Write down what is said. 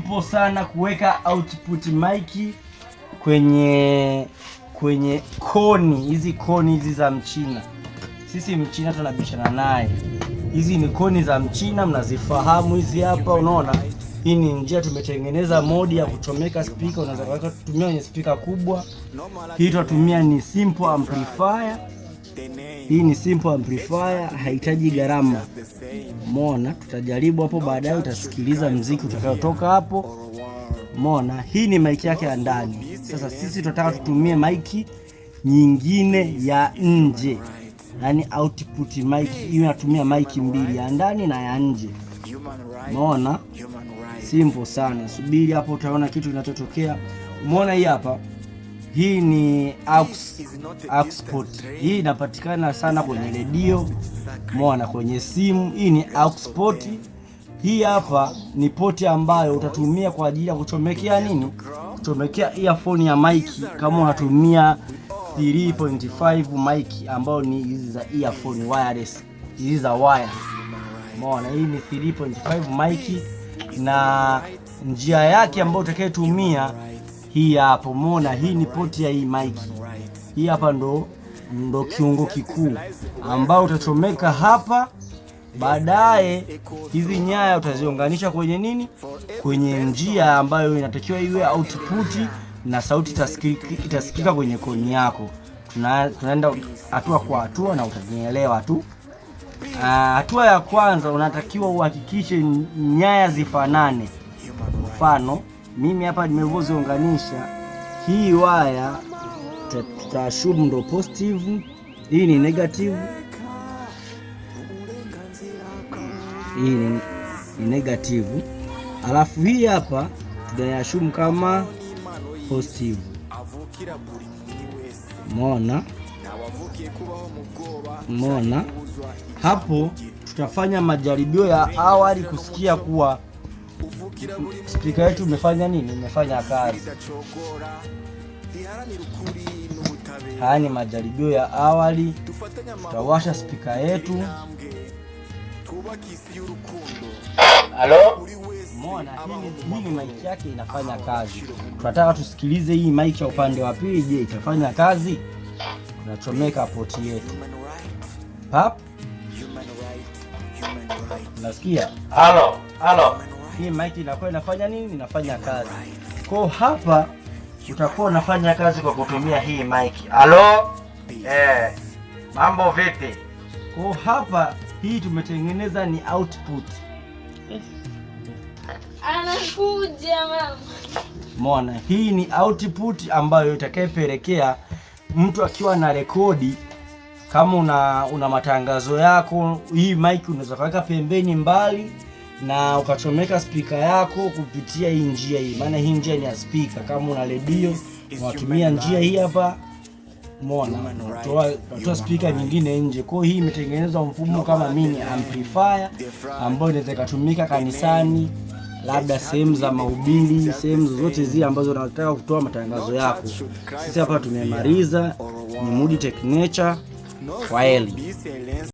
simple sana kuweka output mic kwenye koni hizi za Mchina. Sisi Mchina tunabishana naye. Hizi ni koni za Mchina, mnazifahamu hizi hapa, unaona? Hii ni njia tumetengeneza modi ya kuchomeka speaker, unaweza kutumia kwenye speaker kubwa. Hii tutatumia ni simple amplifier. Hii ni simple amplifier, haihitaji gharama. Umeona? Tutajaribu hapo baadaye, utasikiliza muziki utakayotoka hapo. Umeona? Hii ni mic yake ya ndani. Sasa sisi tunataka tutumie mic nyingine ya nje. Yaani output mic hiyo inatumia mic mbili, ya ndani na ya nje. Umeona? Simple sana. Subiri hapo utaona kitu kinachotokea. Umeona hii hapa? Hii ni aux port. Hii inapatikana sana kwenye redio, umeona, kwenye simu. Hii ni aux port. Hii hapa ni poti ambayo utatumia kwa ajili ya kuchomekea nini? Kuchomekea earphone ya mic kama unatumia 3.5 mic ambayo ni hizi za earphone wireless, hizi za wire. Umeona, hii ni 3.5 mic na njia yake ambayo utakayotumia hii hapo. Umeona, hii ni poti ya hii mic. Hii hapa ndo kiungo kikuu ambao utachomeka hapa. Baadaye hizi nyaya utaziunganisha kwenye nini? Kwenye njia ambayo inatakiwa iwe output na sauti itasikika kwenye koni yako. Tunaenda hatua kwa hatua na utanielewa tu. Hatua ya kwanza, unatakiwa uhakikishe nyaya zifanane. Mfano, mimi hapa nimevyoziunganisha, hii waya tutashumu ndo positive, hii ni negative, hii ni negative, alafu hii hapa tunayashumu kama positive. Umeona? Hapo tutafanya majaribio ya awali kusikia kuwa speaker yetu imefanya nini? Imefanya kazi. Haya ni majaribio ya awali. Tutawasha speaker yetu. Halo? Umeona, hii ni mic yake inafanya kazi. Tunataka tusikilize hii mic ya upande wa pili, je, itafanya kazi? Tunachomeka poti yetu. Pap. Nasikia? Halo. Hii mic inakuwa inafanya nini? Inafanya kazi. Kwa hapa utakuwa unafanya kazi kwa kutumia hii mic. Halo? Mambo vipi? Kwa hapa hii tumetengeneza ni output. Anakuja mama. Umeona, hii ni output ambayo itakayepelekea mtu akiwa na rekodi, kama una matangazo yako, hii mic unaweza kuweka pembeni mbali na ukachomeka speaker yako kupitia hii njia hii. Maana hii njia ni ya speaker. Kama una redio unatumia njia hii hapa. Umeona, unatoa speaker nyingine nje. Kwa hiyo hii imetengenezwa mfumo kama mini amplifier ambayo inaweza kutumika kanisani, labda sehemu za mahubiri, sehemu zozote zile ambazo unataka kutoa matangazo yako. Sisi hapa tumemaliza. Ni Moody Tech Nature. Kwaheri.